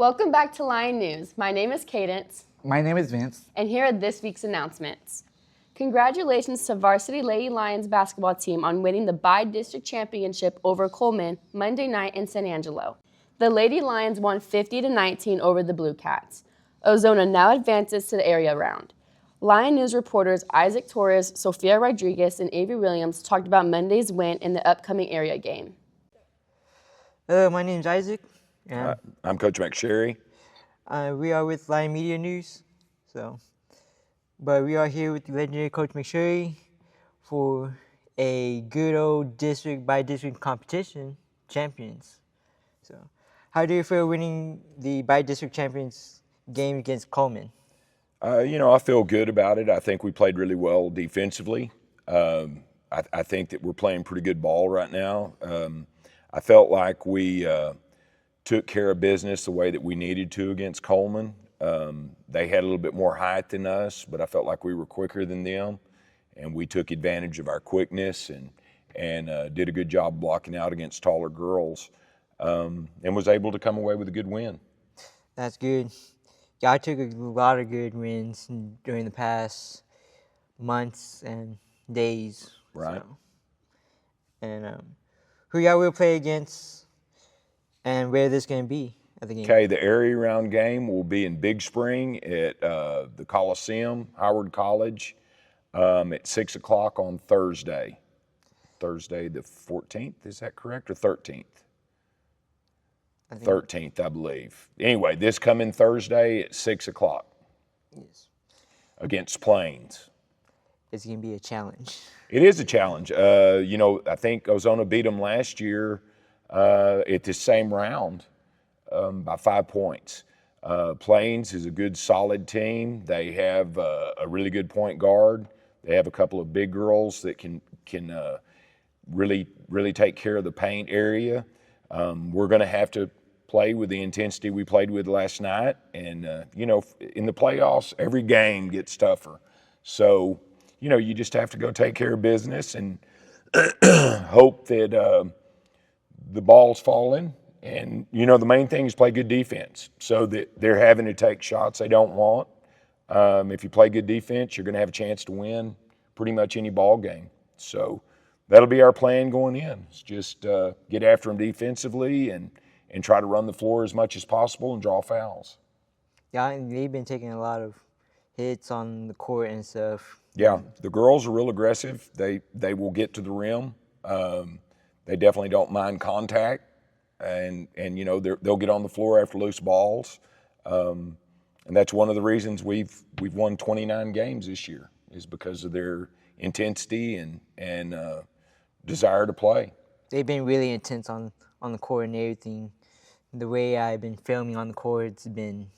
Welcome back to Lion News. My name is Cadence. My name is Vince. And here are this week's announcements. Congratulations to Varsity Lady Lions basketball team on winning the Bi-District Championship over Coleman Monday night in San Angelo. The Lady Lions won 50-19 over the Blue Cats. Ozona now advances to the area round. Lion News reporters Isaac Torres, Sophia Rodriguez, and Avery Williams talked about Monday's win in the upcoming area game. My name's Isaac. I'm Coach McSherry. We are with Lion Media News. But we are here with the legendary Coach McSherry for a good old district by district competition champions. So, how do you feel winning the by district champions game against Coleman? I feel good about it. I think we played really well defensively. I think that we're playing pretty good ball right now. I felt like we took care of business the way that we needed to against Coleman. They had a little bit more height than us, but I felt like we were quicker than them, and we took advantage of our quickness and did a good job blocking out against taller girls, and was able to come away with a good win. That's good. Yeah, I took a lot of good wins during the past months and days. Right. So. And who y'all will play against and where this going to be at the game? Okay, the area round game will be in Big Spring at the Coliseum, Howard College, at 6 o'clock on Thursday. Thursday the 14th, is that correct, or 13th? 13th, I believe. Anyway, this coming Thursday at 6 o'clock. Yes. Against Plains. It's going to be a challenge. It is a challenge. I think Ozona beat them last year at the same round by 5 points. Plains is a good, solid team. They have a really good point guard. They have a couple of big girls that can really take care of the paint area. We're going to have to play with the intensity we played with last night. And, in the playoffs, every game gets tougher. So, you just have to go take care of business and hope that the ball's falling. And, the main thing is play good defense so that they're having to take shots they don't want. If you play good defense, you're going to have a chance to win pretty much any ball game. So that'll be our plan going in. It's just get after them defensively and try to run the floor as much as possible and draw fouls. Yeah, and they've been taking a lot of hits on the court and stuff. Yeah, the girls are real aggressive. They will get to the rim. They definitely don't mind contact, and they'll get on the floor after loose balls. And that's one of the reasons we've won 29 games this year is because of their intensity and desire to play. They've been really intense on the court and everything. The way I've been filming on the court, it's been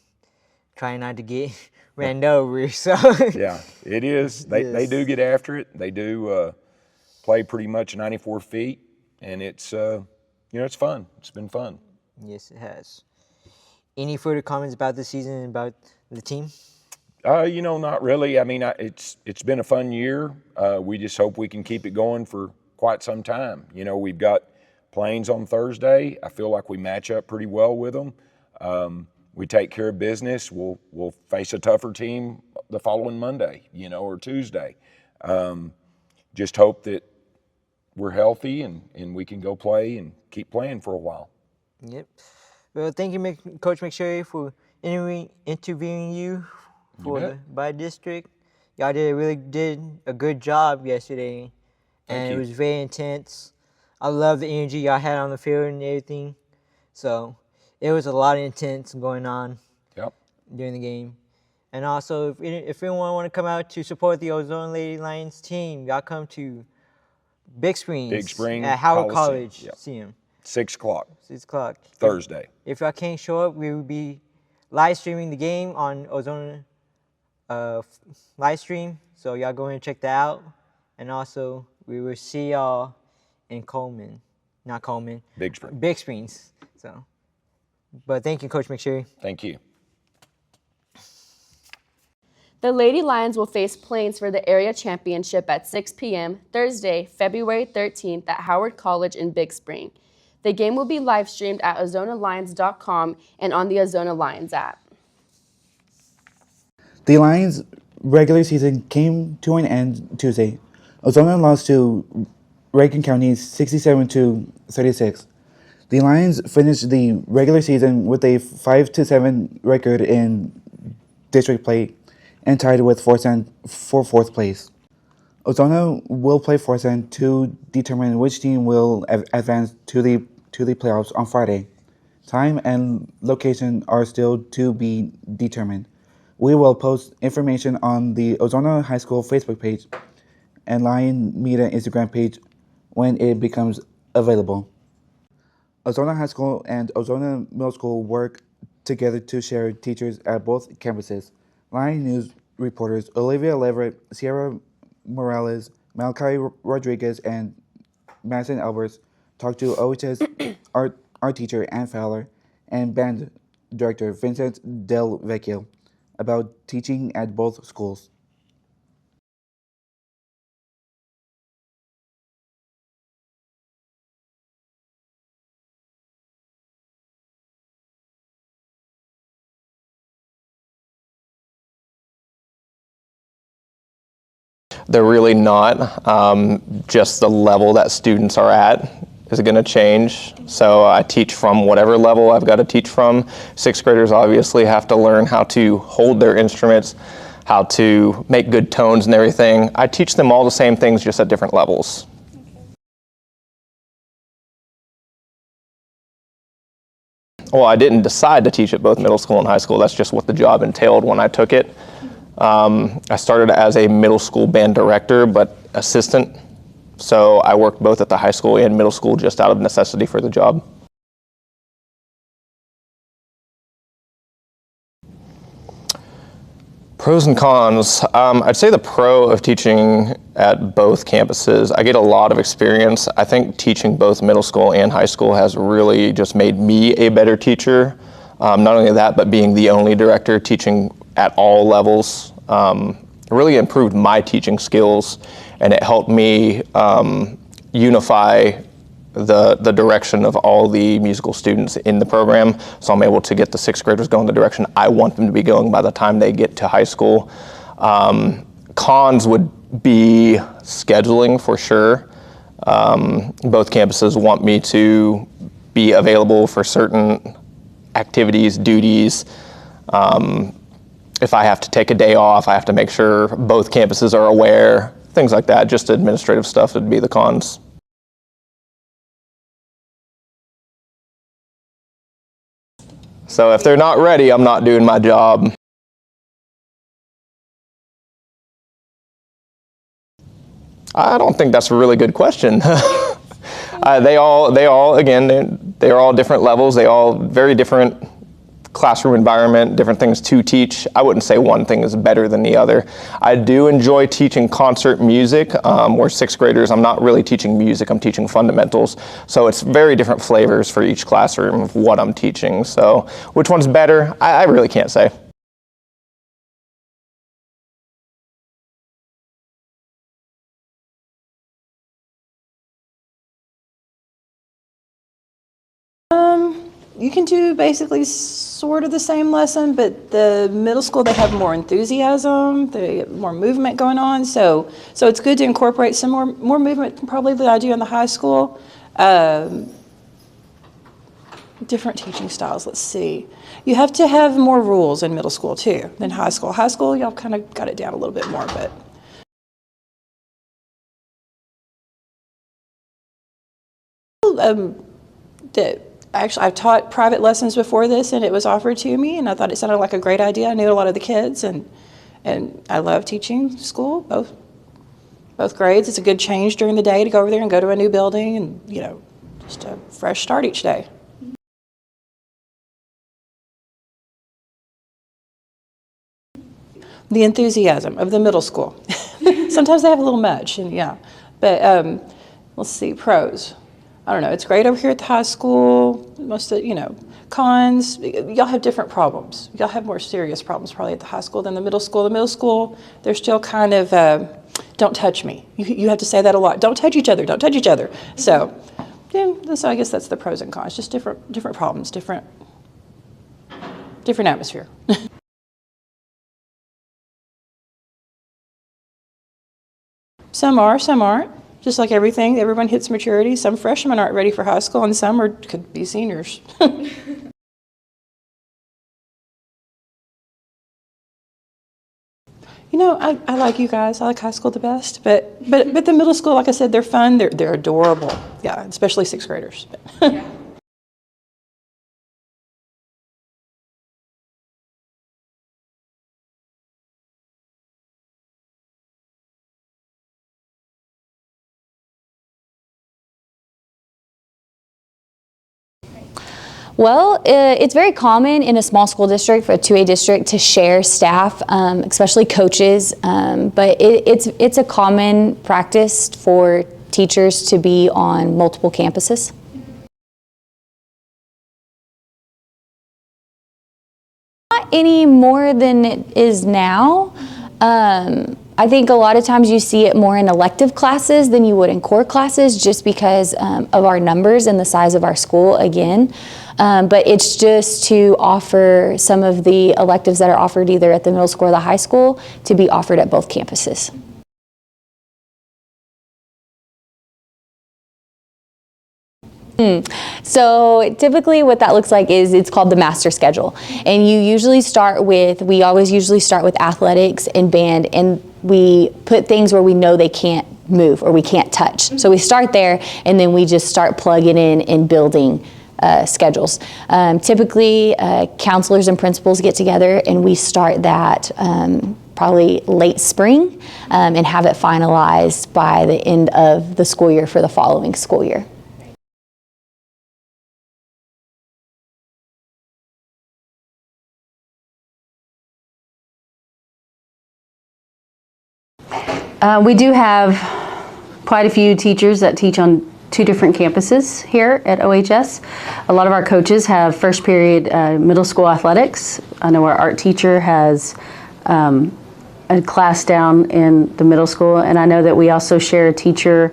trying not to get ran over. So yeah, it is. They do get after it. They do play pretty much 94 feet, and it's it's fun. It's been fun. Yes, it has. Any further comments about the season and about the team? Not really. I mean, it's been a fun year. We just hope we can keep it going for quite some time. We've got Plains on Thursday. I feel like we match up pretty well with them. We take care of business. We'll face a tougher team the following Monday, or Tuesday. Just hope that we're healthy and we can go play and keep playing for a while. Yep. Well, thank you, Coach McSherry, for interviewing you for the Bi-District. Y'all did a good job yesterday, and it was very intense. I love the energy y'all had on the field and everything. So it was a lot of intense going on during the game. And also, if anyone want to come out to support the Ozona Lady Lions team, y'all come to Big Spring at Howard College. See them. 6 o'clock. 6 o'clock. Thursday. If y'all can't show up, we will be live streaming the game on Ozona live stream. So y'all go ahead and check that out. And also, we will see y'all in Coleman. Not Coleman. Big Spring. Big Springs. So, but thank you, Coach McSherry. Thank you. The Lady Lions will face Plains for the area championship at 6 p.m. Thursday, February 13th at Howard College in Big Spring. The game will be live streamed at OzonaLions.com and on the Ozona Lions app. The Lions' regular season came to an end Tuesday. Ozona lost to Rankin County 67-36. The Lions finished the regular season with a 5-7 record in district play and tied with Forsan for fourth place. Ozona will play Forsan to determine which team will advance to the playoffs on Friday. Time and location are still to be determined. We will post information on the Ozona High School Facebook page and Lion Media Instagram page when it becomes available. Ozona High School and Ozona Middle School work together to share teachers at both campuses. Lion News reporters Olivia Leverett, Sierra Morales, Malachi Rodriguez, and Madison Alberts talked to OHS art teacher Ann Fowler and band director Vincent Del Vecchio about teaching at both schools. They're really not. Just the level that students are at is going to change. So I teach from whatever level I've got to teach from. Sixth graders obviously have to learn how to hold their instruments, how to make good tones and everything. I teach them all the same things, just at different levels. Well, I didn't decide to teach at both middle school and high school. That's just what the job entailed when I took it. I started as a middle school band director, but assistant. So I worked both at the high school and middle school just out of necessity for the job. Pros and cons. I'd say the pro of teaching at both campuses, I get a lot of experience. I think teaching both middle school and high school has really just made me a better teacher. Not only that, but being the only director teaching at all levels really improved my teaching skills, and it helped me unify the direction of all the musical students in the program. So I'm able to get the sixth graders going the direction I want them to be going by the time they get to high school. Cons would be scheduling for sure. Both campuses want me to be available for certain activities, duties. If I have to take a day off, I have to make sure both campuses are aware, things like that. Just administrative stuff would be the cons. So if they're not ready, I'm not doing my job. I don't think that's a really good question. They all, again, they're all different levels. They all very different classroom environment, different things to teach. I wouldn't say one thing is better than the other. I do enjoy teaching concert music, where sixth graders, I'm not really teaching music, I'm teaching fundamentals. So it's very different flavors for each classroom of what I'm teaching. So which one's better? I really can't say. You can do basically sort of the same lesson, but the middle school, they have more enthusiasm, they have more movement going on. So it's good to incorporate some more movement probably than I do in the high school. Different teaching styles, let's see. You have to have more rules in middle school too than high school. High school, y'all kind of got it down a little bit more, but. Actually, I've taught private lessons before this, and it was offered to me, and I thought it sounded like a great idea. I knew a lot of the kids, and I love teaching school, both grades. It's a good change during the day to go over there and go to a new building, and just a fresh start each day. The enthusiasm of the middle school. Sometimes they have a little much, and yeah, but let's see, pros. I don't know, it's great over here at the high school. Most of, cons, y'all have different problems. Y'all have more serious problems probably at the high school than the middle school. The middle school, they're still kind of, don't touch me. You have to say that a lot. Don't touch each other, don't touch each other. So so I guess that's the pros and cons. Just different problems, different atmosphere. Some are, some aren't. Just like everything, everyone hits maturity. Some freshmen aren't ready for high school, and some could be seniors. You know, I like you guys. I like high school the best, but the middle school, like I said, they're fun. They're adorable. Yeah, especially sixth graders. Well, it's very common in a small school district for a 2A district to share staff, especially coaches, but it's a common practice for teachers to be on multiple campuses. Not any more than it is now. I think a lot of times you see it more in elective classes than you would in core classes, just because of our numbers and the size of our school again. But it's just to offer some of the electives that are offered either at the middle school or the high school to be offered at both campuses. So typically what that looks like is it's called the master schedule. And we always usually start with athletics and band, and we put things where we know they can't move or we can't touch. So we start there, and then we just start plugging in and building schedules. Typically, counselors and principals get together, and we start that probably late spring and have it finalized by the end of the school year for the following school year. We do have quite a few teachers that teach on 2 different campuses here at OHS. A lot of our coaches have first period middle school athletics. I know our art teacher has a class down in the middle school, and I know that we also share a teacher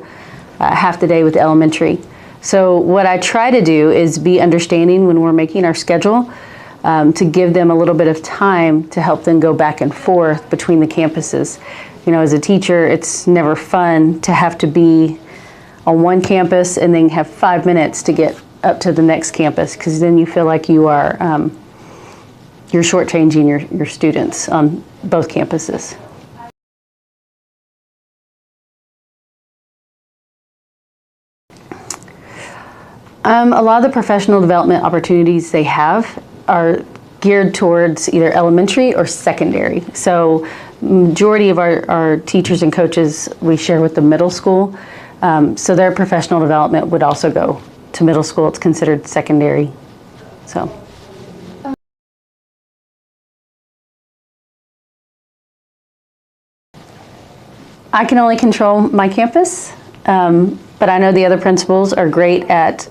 half the day with the elementary. So what I try to do is be understanding when we're making our schedule, to give them a little bit of time to help them go back and forth between the campuses. You know, as a teacher, it's never fun to have to be on one campus and then have 5 minutes to get up to the next campus, because then you feel like you are you're shortchanging your students on both campuses. A lot of the professional development opportunities they have are geared towards either elementary or secondary. So majority of our teachers and coaches we share with the middle school. So their professional development would also go to middle school. It's considered secondary. So. I can only control my campus, but I know the other principals are great at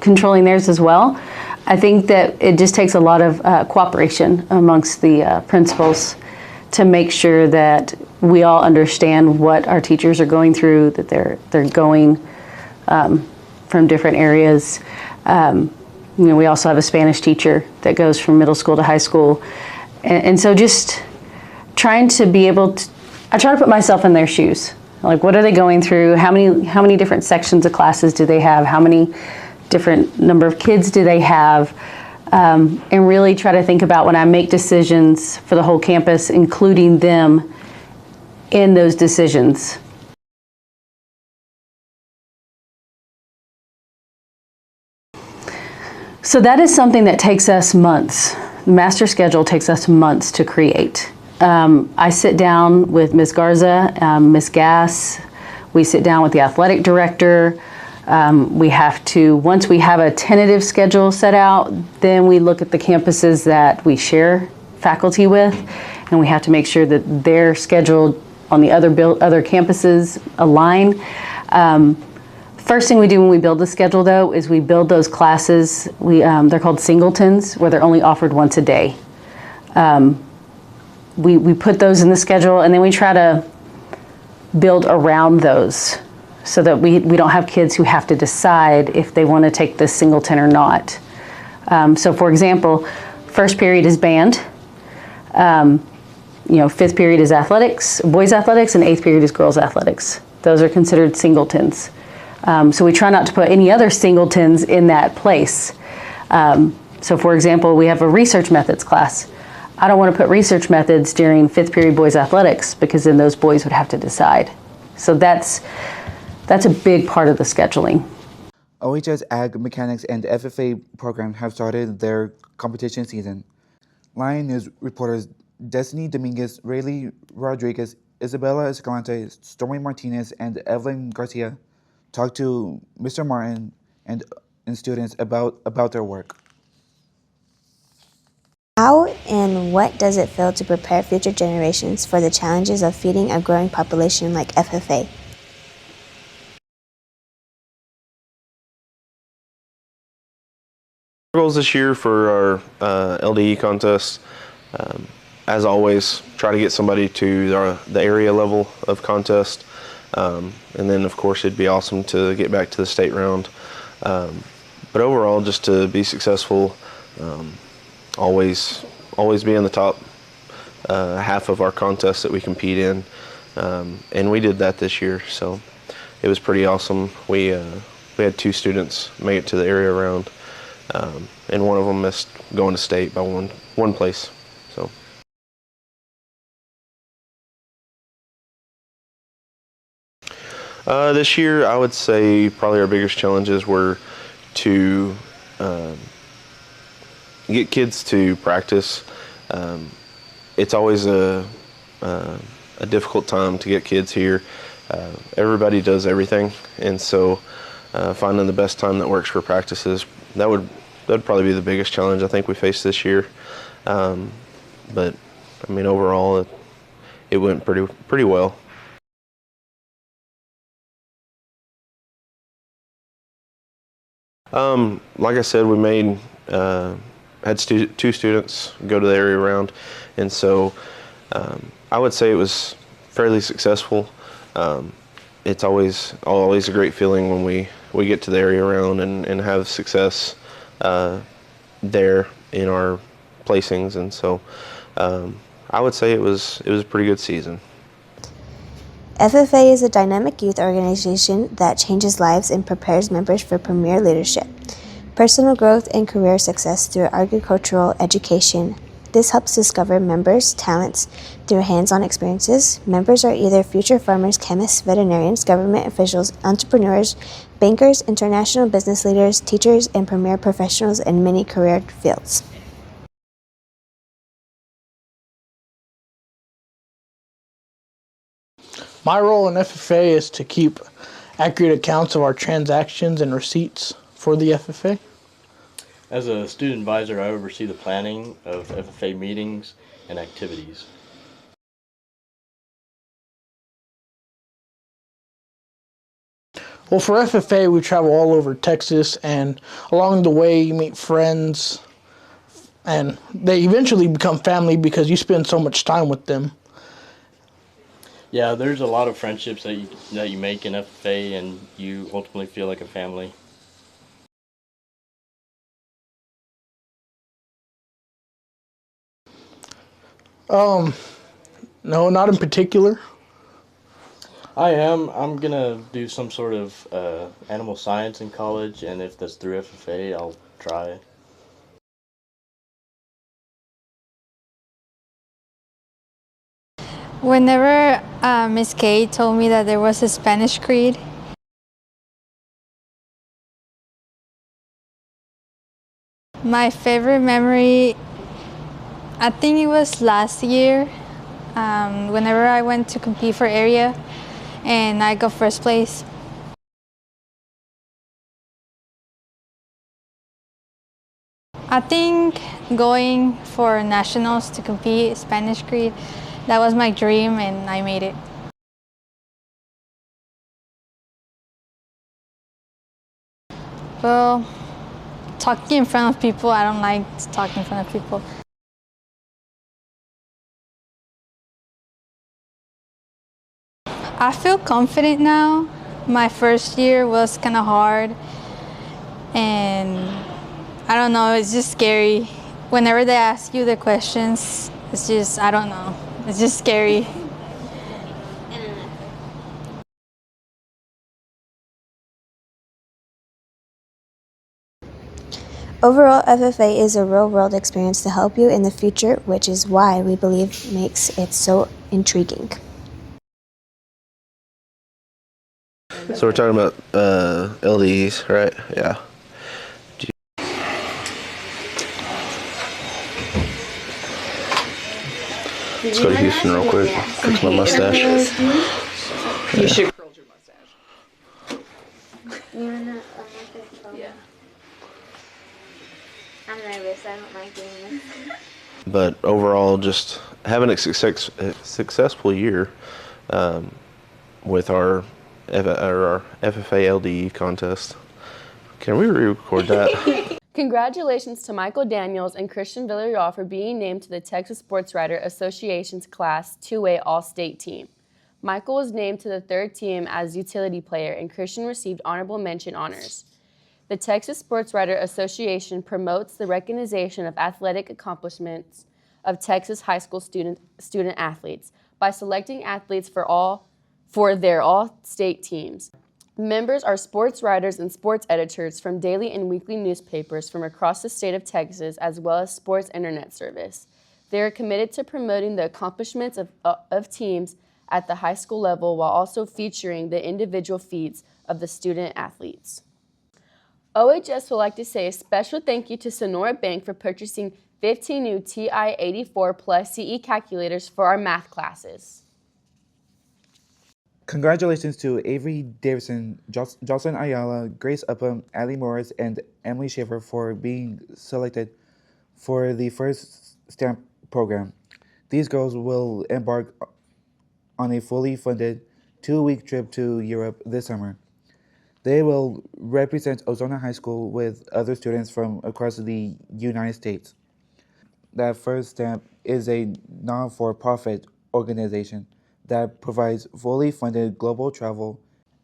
controlling theirs as well. I think that it just takes a lot of cooperation amongst the principals to make sure that we all understand what our teachers are going through, that they're going from different areas. You know, we also have a Spanish teacher that goes from middle school to high school, and so just trying to be able to, I try to put myself in their shoes. Like, what are they going through? How many different sections of classes do they have? How many different number of kids do they have? And really try to think about when I make decisions for the whole campus, including them in those decisions. So that is something that takes us months. The master schedule takes us months to create. I sit down with Ms. Garza, Ms. Gass. We sit down with the athletic director. We have to, once we have a tentative schedule set out, then we look at the campuses that we share faculty with, and we have to make sure that their schedule on the other campuses align. First thing we do when we build the schedule, though, is we build those classes. They're called singletons, where they're only offered once a day. We put those in the schedule, and then we try to build around those. so that we don't have kids who have to decide if they want to take this singleton or not. So for example, first period is band, fifth period is athletics, boys athletics, and eighth period is girls athletics. Those are considered singletons. So we try not to put any other singletons in that place. So for example, we have a research methods class. I don't want to put research methods during fifth period boys athletics because then those boys would have to decide. So that's a big part of the scheduling. OHS Ag Mechanics and FFA program have started their competition season. Lion News reporters Destiny Dominguez, Rayleigh Rodriguez, Isabella Escalante, Stormy Martinez, and Evelyn Garcia talked to Mr. Martin and students about their work. How and what does it feel to prepare future generations for the challenges of feeding a growing population like FFA? Our goals this year for our LDE contest, as always, try to get somebody to the area level of contest, and then of course it'd be awesome to get back to the state round. But overall, just to be successful, always be in the top half of our contests that we compete in, and we did that this year, so it was pretty awesome. We had 2 students make it to the area round, and one of them missed going to state by one place. So this year, I would say probably our biggest challenges were to get kids to practice. It's always a difficult time to get kids here. Everybody does everything, and so finding the best time that works for practices, that'd probably be the biggest challenge I think we faced this year. But I mean, overall, it went pretty well. Like I said, we had 2 students go to the area round, and so I would say it was fairly successful. It's always a great feeling when we get to the area round and have success there in our placings, and so I would say it was a pretty good season. FFA is a dynamic youth organization that changes lives and prepares members for premier leadership, personal growth, and career success through agricultural education. This helps discover members' talents through hands-on experiences. Members are either future farmers, chemists, veterinarians, government officials, entrepreneurs, bankers, international business leaders, teachers, and premier professionals in many career fields. My role in FFA is to keep accurate accounts of our transactions and receipts for the FFA. As a student advisor, I oversee the planning of FFA meetings and activities. Well, for FFA, we travel all over Texas, and along the way you meet friends, and they eventually become family because you spend so much time with them. Yeah, there's a lot of friendships that you make in FFA, and you ultimately feel like a family. No, not in particular. I'm gonna do some sort of animal science in college, and if that's through FFA, I'll try it. Whenever Miss Kay told me that there was a Spanish Creed, my favorite memory, I think it was last year, whenever I went to compete for area and I got first place. I think going for nationals to compete Spanish Creed, that was my dream, and I made it. Well, talking in front of people, I don't like talking in front of people. I feel confident now. My first year was kind of hard, and I don't know, it's just scary. Whenever they ask you the questions, it's just, I don't know, it's just scary. Overall, FFA is a real-world experience to help you in the future, which is why we believe makes it so intriguing. So we're talking about LDEs, right? Yeah. Let's go to Houston real quick. Fix my mustache. You should curl your mustache. Yeah. I'm nervous. I don't like doing this. But overall, just having a successful year with our FFA LDE contest. Can we re-record that? Congratulations to Michael Daniels and Christian Villarreal for being named to the Texas Sports Writer Association's Class 2A All-State team. Michael was named to the third team as utility player, and Christian received honorable mention honors. The Texas Sports Writer Association promotes the recognition of athletic accomplishments of Texas high school student athletes by selecting athletes for their all-state teams. Members are sports writers and sports editors from daily and weekly newspapers from across the state of Texas, as well as sports internet service. They are committed to promoting the accomplishments of teams at the high school level while also featuring the individual feats of the student athletes. OHS would like to say a special thank you to Sonora Bank for purchasing 15 new TI-84 Plus CE calculators for our math classes. Congratulations to Avery Davidson, Jocelyn Ayala, Grace Upham, Ali Morris, and Emily Schaefer for being selected for the first STAMP program. These girls will embark on a fully funded 2-week trip to Europe this summer. They will represent Ozona High School with other students from across the United States. That first STAMP is a non-for-profit organization that provides fully funded global travel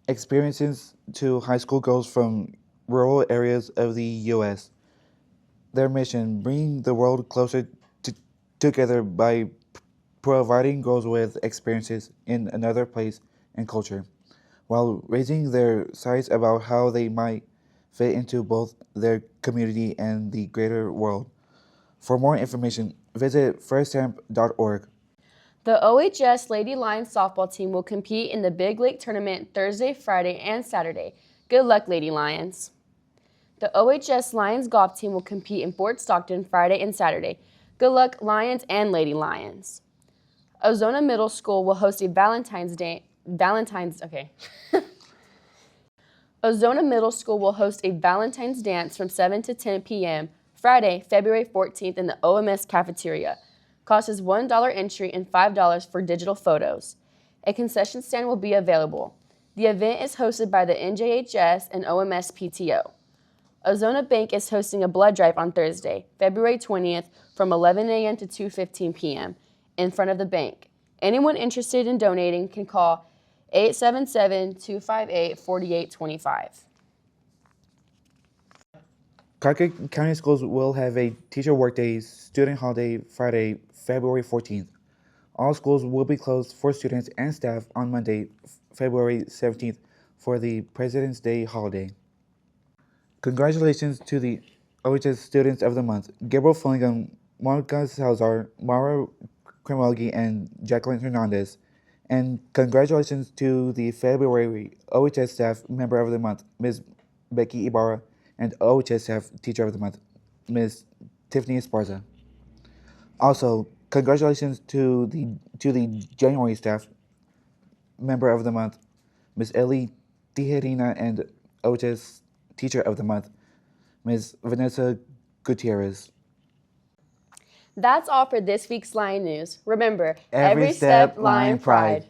experiences to high school girls from rural areas of the U.S. Their mission, bringing the world closer together by providing girls with experiences in another place and culture, while raising their sights about how they might fit into both their community and the greater world. For more information, visit firststamp.org. The OHS Lady Lions softball team will compete in the Big Lake Tournament Thursday, Friday, and Saturday. Good luck, Lady Lions. The OHS Lions golf team will compete in Fort Stockton Friday and Saturday. Good luck, Lions and Lady Lions. Ozona Middle School will host a Ozona Middle School will host a Valentine's dance from 7 to 10 p.m. Friday, February 14th in the OMS cafeteria. Cost is $1 entry and $5 for digital photos. A concession stand will be available. The event is hosted by the NJHS and OMS PTO. Ozona Bank is hosting a blood drive on Thursday, February 20th from 11 a.m. to 2:15 p.m. in front of the bank. Anyone interested in donating can call 877-258-4825. Crockett County Schools will have a teacher workday student holiday Friday, February 14th. All schools will be closed for students and staff on Monday, February 17th for the President's Day holiday. Congratulations to the OHS Students of the Month, Gabriel Fullingham, Monica Salazar, Mara Kremelgi, and Jacqueline Hernandez. And congratulations to the February OHS Staff Member of the Month, Ms. Becky Ibarra, and OHS Staff Teacher of the Month, Ms. Tiffany Esparza. Also, congratulations to the January Staff Member of the Month, Ms. Ellie Tijerina, and OHS Teacher of the Month, Ms. Vanessa Gutierrez. That's all for this week's Lion News. Remember, Every step, Lion pride.